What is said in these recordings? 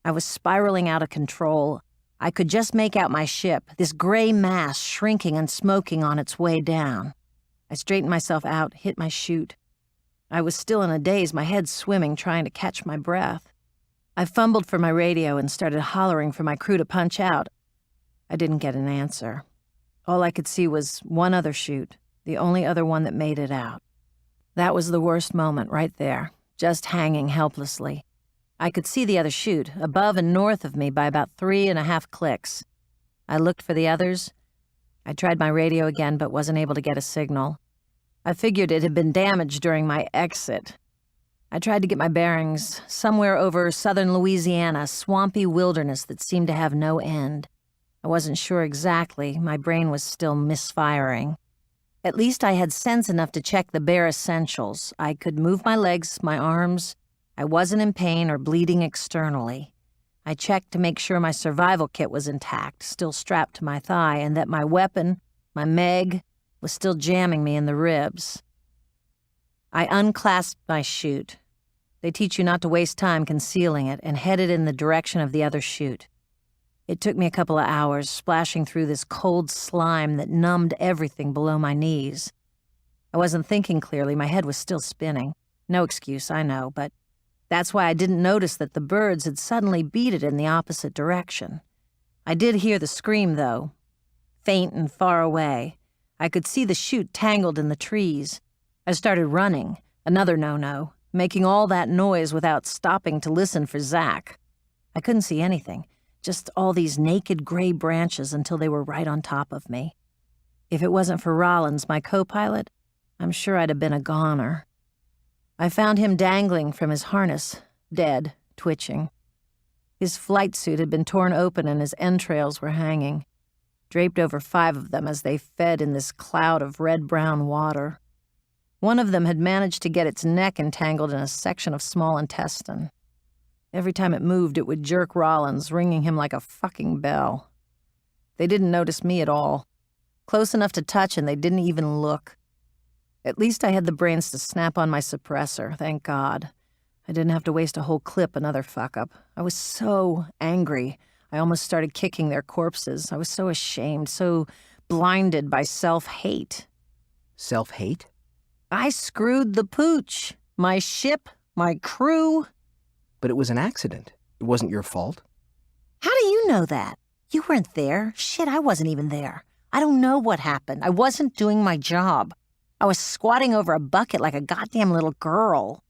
I was spiraling out of control. I could just make out my ship, this gray mass shrinking and smoking on its way down. I straightened myself out, hit my chute. I was still in a daze, my head swimming, trying to catch my breath. I fumbled for my radio and started hollering for my crew to punch out. I didn't get an answer. All I could see was one other chute, the only other one that made it out. That was the worst moment right there, just hanging helplessly. I could see the other chute, above and north of me by about 3.5 clicks. I looked for the others. I tried my radio again, but wasn't able to get a signal. I figured it had been damaged during my exit. I tried to get my bearings, somewhere over southern Louisiana, swampy wilderness that seemed to have no end. I wasn't sure exactly, my brain was still misfiring. At least I had sense enough to check the bare essentials. I could move my legs, my arms. I wasn't in pain or bleeding externally. I checked to make sure my survival kit was intact, still strapped to my thigh, and that my weapon, my Meg, was still jamming me in the ribs. I unclasped my chute. They teach you not to waste time concealing it, and headed in the direction of the other chute. It took me a couple of hours, splashing through this cold slime that numbed everything below my knees. I wasn't thinking clearly, my head was still spinning. No excuse, I know, but that's why I didn't notice that the birds had suddenly beat it in the opposite direction. I did hear the scream, though, faint and far away. I could see the chute tangled in the trees. I started running, another no-no, making all that noise without stopping to listen for Zach. I couldn't see anything, just all these naked gray branches until they were right on top of me. If it wasn't for Rollins, my co-pilot, I'm sure I'd have been a goner. I found him dangling from his harness, dead, twitching. His flight suit had been torn open and his entrails were hanging, draped over 5 of them as they fed in this cloud of red-brown water. One of them had managed to get its neck entangled in a section of small intestine. Every time it moved, it would jerk Rollins, ringing him like a fucking bell. They didn't notice me at all. Close enough to touch, and they didn't even look. At least I had the brains to snap on my suppressor, thank God. I didn't have to waste a whole clip another fuck-up. I was so angry. I almost started kicking their corpses. I was so ashamed, so blinded by self-hate. Self-hate? I screwed the pooch. My ship, my crew. But it was an accident. It wasn't your fault. How do you know that? You weren't there. Shit, I wasn't even there. I don't know what happened. I wasn't doing my job. I was squatting over a bucket like a goddamn little girl.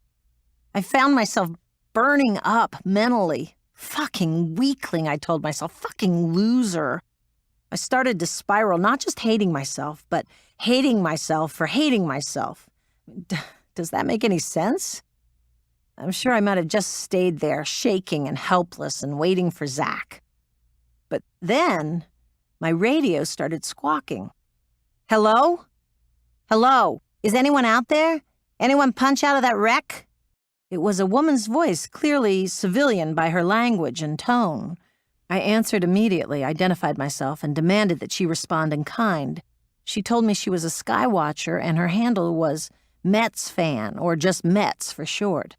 I found myself burning up mentally. Fucking weakling, I told myself. Fucking loser. I started to spiral, not just hating myself, but hating myself for hating myself. Does that make any sense? I'm sure I might have just stayed there, shaking and helpless and waiting for Zach. But then, my radio started squawking. Hello? Hello? Is anyone out there? Anyone punch out of that wreck? It was a woman's voice, clearly civilian by her language and tone. I answered immediately, identified myself, and demanded that she respond in kind. She told me she was a Skywatcher and her handle was Mets fan, or just Mets for short.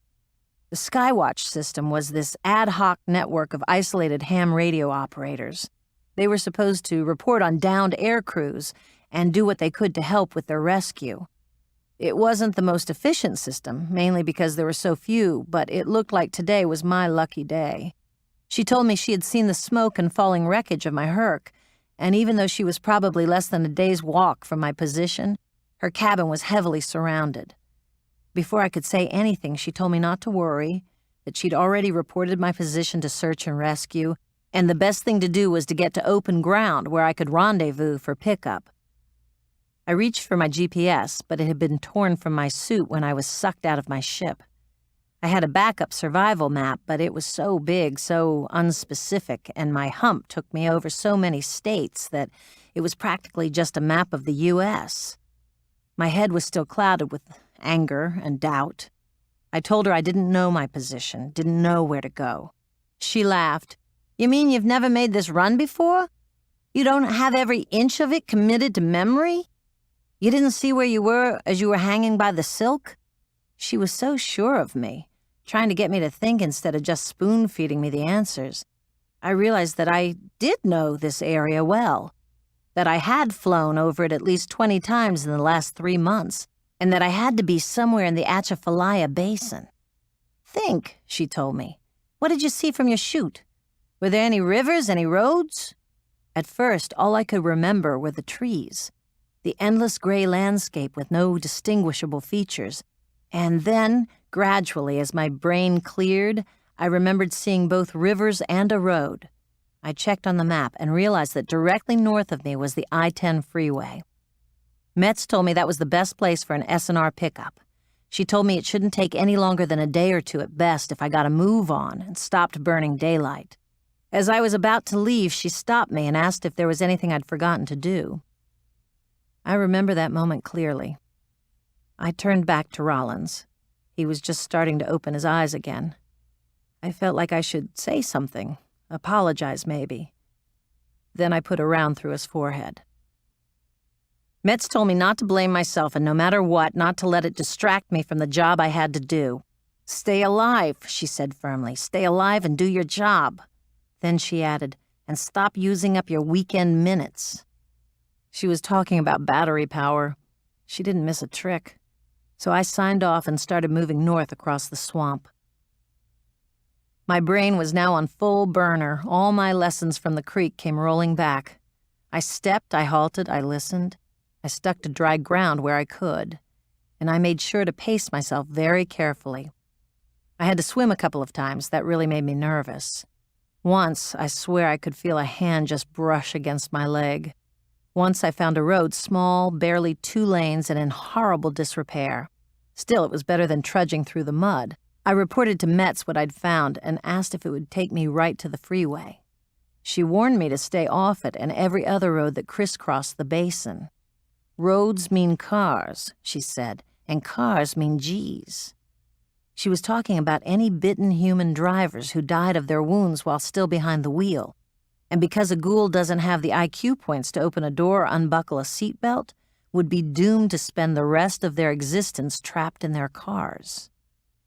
The Skywatch system was this ad hoc network of isolated ham radio operators. They were supposed to report on downed air crews and do what they could to help with their rescue. It wasn't the most efficient system, mainly because there were so few, but it looked like today was my lucky day. She told me she had seen the smoke and falling wreckage of my Herc, and even though she was probably less than a day's walk from my position, her cabin was heavily surrounded. Before I could say anything, she told me not to worry, that she'd already reported my position to search and rescue, and the best thing to do was to get to open ground where I could rendezvous for pickup. I reached for my GPS, but it had been torn from my suit when I was sucked out of my ship. I had a backup survival map, but it was so big, so unspecific, and my hump took me over so many states that it was practically just a map of the U.S. My head was still clouded with anger and doubt. I told her I didn't know my position, didn't know where to go. She laughed. You mean you've never made this run before? You don't have every inch of it committed to memory? You didn't see where you were as you were hanging by the silk? She was so sure of me. trying to get me to think instead of just spoon-feeding me the answers. I realized that I did know this area well, that I had flown over it at least 20 times in the last 3 months, and that I had to be somewhere in the Atchafalaya Basin. Think, she told me. What did you see from your chute? Were there any rivers, any roads? At first, all I could remember were the trees, the endless gray landscape with no distinguishable features. And then, gradually, as my brain cleared, I remembered seeing both rivers and a road. I checked on the map and realized that directly north of me was the I-10 freeway. Metz told me that was the best place for an S&R pickup. She told me it shouldn't take any longer than a day or two at best if I got a move on and stopped burning daylight. As I was about to leave, she stopped me and asked if there was anything I'd forgotten to do. I remember that moment clearly. I turned back to Rollins. He was just starting to open his eyes again. I felt like I should say something, apologize maybe. Then I put a round through his forehead. Metz told me not to blame myself and no matter what, not to let it distract me from the job I had to do. Stay alive, she said firmly. Stay alive and do your job. Then she added, and stop using up your weekend minutes. She was talking about battery power. She didn't miss a trick. So I signed off and started moving north across the swamp. My brain was now on full burner. All my lessons from the creek came rolling back. I stepped, I halted, I listened. I stuck to dry ground where I could, and I made sure to pace myself very carefully. I had to swim a couple of times. That really made me nervous. Once, I swear I could feel a hand just brush against my leg. Once I found a road, small, barely 2 lanes, and in horrible disrepair. Still, it was better than trudging through the mud. I reported to Metz what I'd found and asked if it would take me right to the freeway. She warned me to stay off it and every other road that crisscrossed the basin. Roads mean cars, she said, and cars mean G's. She was talking about any bitten human drivers who died of their wounds while still behind the wheel. And because a ghoul doesn't have the IQ points to open a door or unbuckle a seatbelt, would be doomed to spend the rest of their existence trapped in their cars.